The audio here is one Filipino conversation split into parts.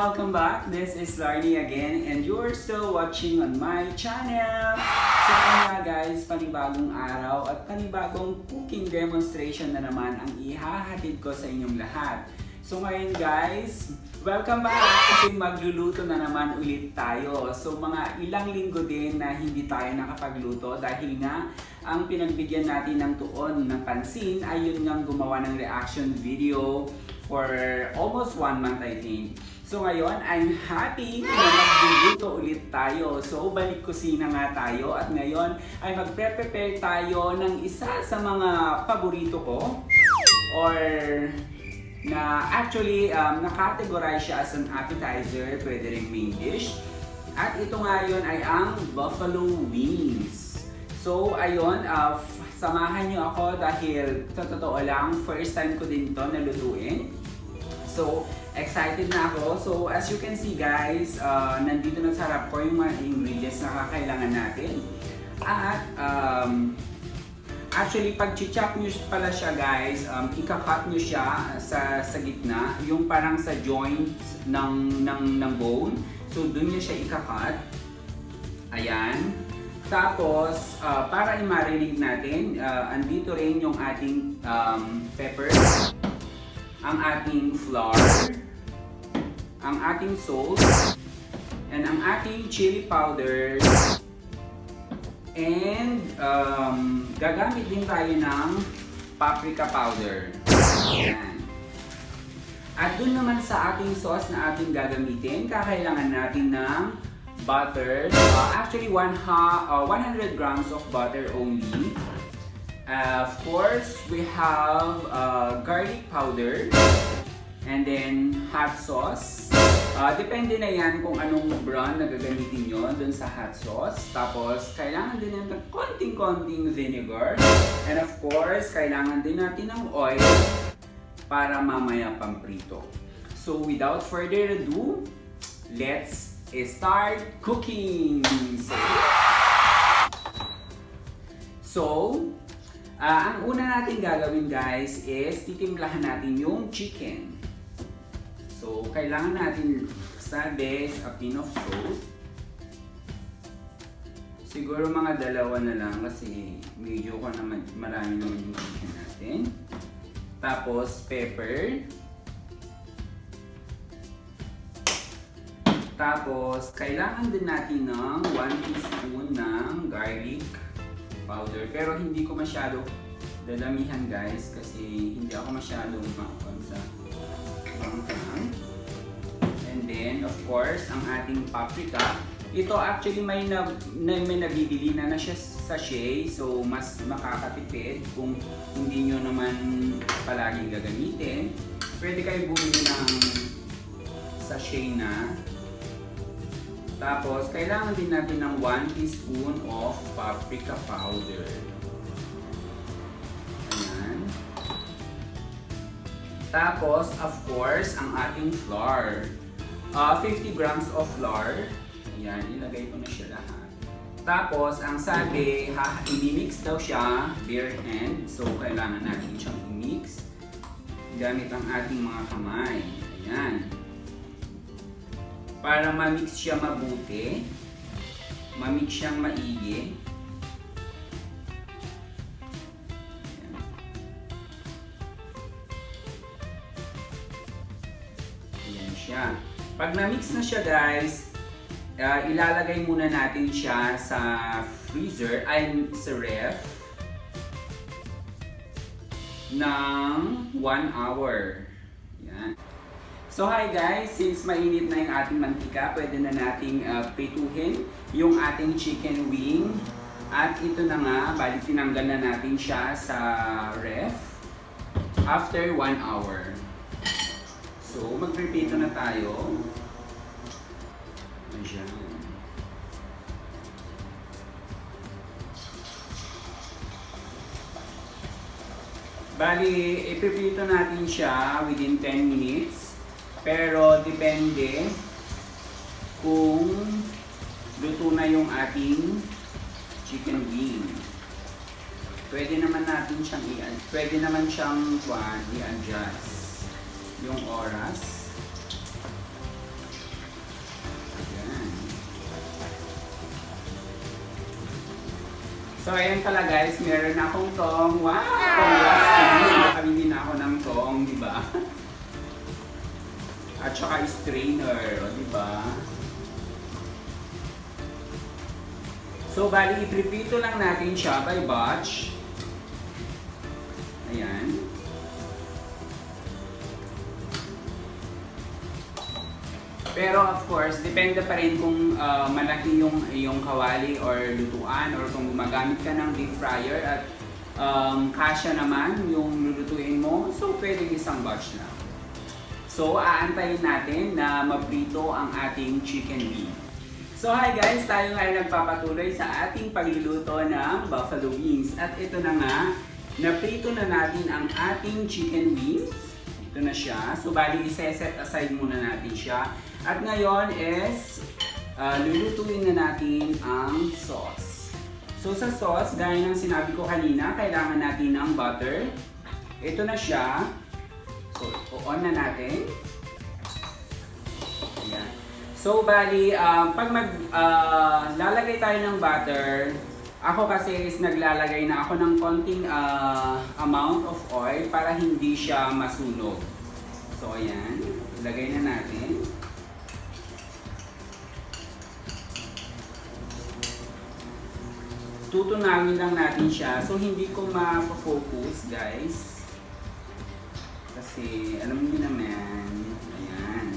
welcome back. This is Larnie again and you're still watching on my channel. So nga guys, panibagong araw at panibagong cooking demonstration na naman ang ihahatid ko sa inyong lahat. So ngayon guys, welcome back kasi magluluto na naman ulit tayo. So mga ilang linggo din na hindi tayo nakapagluto dahil nga ang pinagbigyan natin ng tuon ng pansin ay yun nga gumawa ng reaction video for almost 1 month I think. So ngayon, I'm happy na magluluto ulit tayo. So balik kusina nga tayo at ngayon ay magpe-prepare tayo ng isa sa mga paborito ko or na actually na-categorize siya as an appetizer, pwede rin main dish. At ito nga yun ay ang buffalo wings. So ayun, samahan niyo ako dahil sa totoo lang, first time ko din ito nalutuin. So, excited na ako. So, as you can see guys, nandito na sa harap ko yung mga ingredients na kakailangan natin. At, actually, pag chop nyo pala siya guys, ika-cut nyo siya sa gitna, yung parang sa joints ng bone. So, dun nyo siya ika-cut. Ayan. Tapos, para i-marinate natin, andito rin yung ating pepper, ang ating flour, ang ating salt, and ang ating chili powder, and gagamit din tayo ng paprika powder. Ayan. At dun naman sa ating sauce na ating gagamitin, kakailangan natin ng butter, actually 100 grams of butter only. Of course, we have garlic powder and then hot sauce. Depende na yan kung anong brand na gagamitin nyo dun sa hot sauce. Tapos, kailangan din natin ng konting-konting vinegar. And of course, kailangan din natin ng oil para mamaya pamprito. So, without further ado, let's start cooking! So, ang una natin gagawin guys is titimplahan natin yung chicken. So, kailangan natin sa base a pin of salt. Siguro mga dalawa na lang kasi medyo ko naman, marami naman yung chicken natin. Tapos, pepper. Tapos, kailangan din natin ng 1 teaspoon ng garlic powder. Pero hindi ko masyado dadamihan guys kasi hindi ako masyadong makapag sa bangkang. And then, of course, ang ating paprika. Ito actually may nabibili na siya sachet. So, mas makakatipid kung hindi nyo naman palaging gagamitin. Pwede kayo bumili ng sachet na. Tapos, kailangan din natin ng 1 teaspoon of paprika powder. Ayan. Tapos, of course, ang ating flour. 50 grams of flour. Ayan, ilagay ko na siya lahat. Tapos, ang sabi, i-mix daw siya bare hand. So, kailangan natin siyang i-mix gamit ang ating mga kamay. Ayan. Para ma-mix siya mabuti, ma-mix siyang maigi. Ayan siya. Pag na-mix na siya guys, ilalagay muna natin siya sa freezer, ay sa ref, ng 1 hour. Ayan. So hi guys, since mainit na yung ating mantika, pwede na nating prituhin yung ating chicken wing. At ito na nga, bali tinanggal na natin siya sa ref after 1 hour. So magprepito na tayo. Ayan. Bali, iprepito natin siya within 10 minutes. Pero depende kung luto na yung ating chicken wing. Pwede naman natin siyang i-adjust yung oras. So ayan pala guys, meron akong tong. Wow! Congrats to me! Nakabili na ako ng tong, di ba? At saka strainer, di ba? So bali, ipripito lang natin siya by batch. Ayan. Pero of course, depende pa rin kung malaki yung kawali or lutuan or kung gumagamit ka ng deep fryer at kasya naman yung lulutuin mo, so pwedeng isang batch lang. So aantayin natin na maprito ang ating chicken wing. So hi guys, tayo ngayon nagpapatuloy sa ating pagluluto ng buffalo wings. At ito na nga, naprito na natin ang ating chicken wings. Ito na siya. So bali, iseset aside muna natin siya. At ngayon is, lulutuin na natin ang sauce. So sa sauce, gaya ng sinabi ko kanina, kailangan natin ng butter. Ito na siya. So, on na natin. Ayan. So bali, pag lalagay tayo ng butter, ako kasi is naglalagay na ako ng konting amount of oil para hindi siya masunog. So ayan, lagay na natin. Tutunawin lang natin siya. So hindi ko ma-focus guys. Kasi alam niyo naman, ayan.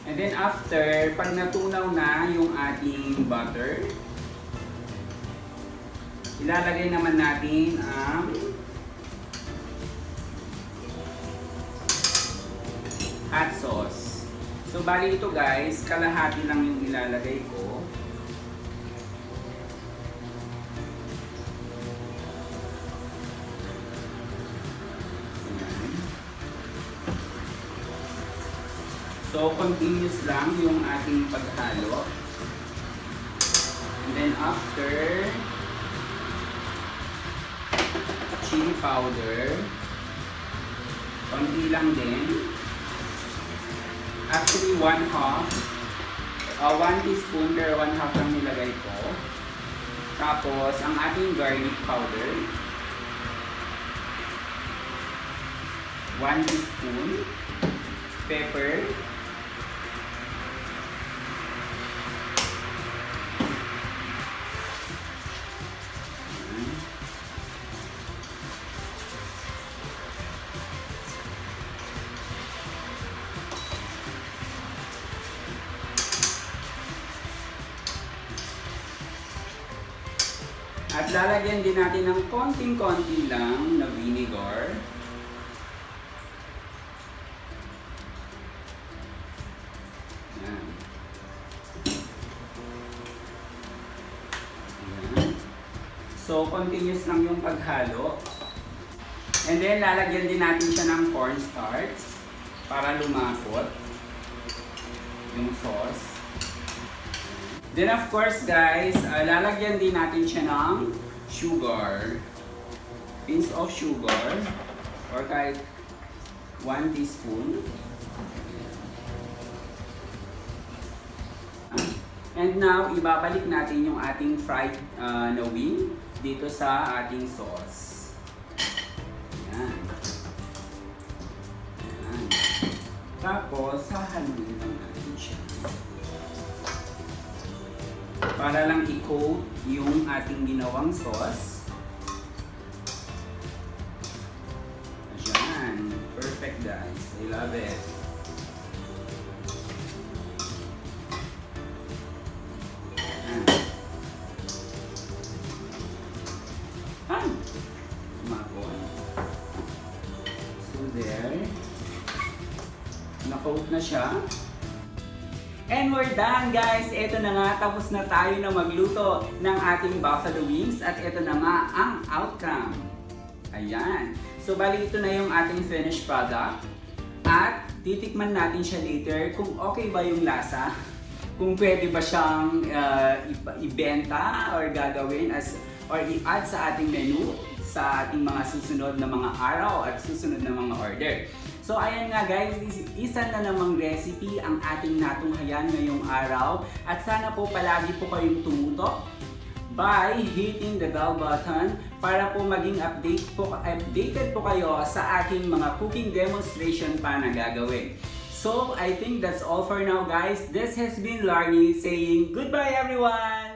And then after, pag natunaw na yung ating butter, ilalagay naman natin ang hot sauce. So bali ito guys, kalahati lang yung ilalagay ko. So, continuous lang yung ating paghalo. And then after, chili powder. Konti lang din. Actually, 1 teaspoon pero 1/2 lang nilagay ko. Tapos, ang ating garlic powder. 1 teaspoon. Pepper. At lalagyan din natin ng konting-konti lang na vinegar. Ayan. Ayan. So, continuous lang yung paghalo. And then, lalagyan din natin siya ng cornstarch para lumapot yung sauce. Then of course guys, lalagyan din natin siya ng sugar. Pinch of sugar. Or kahit 1 teaspoon. And now, ibabalik natin yung ating fried na wing dito sa ating sauce. Ayan. Ayan. Tapos, hahaluin lang natin siya. Para lang i-coat yung ating ginawang sauce. Ayan. Perfect guys. I love it. Ayan. Ay! Umapon. So there. Na-coat na siya. And we're done guys! Ito na nga, tapos na tayo na magluto ng ating buffalo wings at ito na nga ang outcome. Ayan. So bali ito na yung ating finished product at titikman natin siya later kung okay ba yung lasa, kung pwede ba siyang ibenta or gagawin or i-add sa ating menu. sa ating mga susunod na mga araw at susunod na mga order. So ayan nga guys, isa na namang recipe ang ating natunghayan ngayong araw at sana po palagi po kayong tumutok by hitting the bell button para po maging updated po kayo sa aking mga cooking demonstration pa na gagawin. So I think that's all for now guys. This has been Larnie saying goodbye everyone!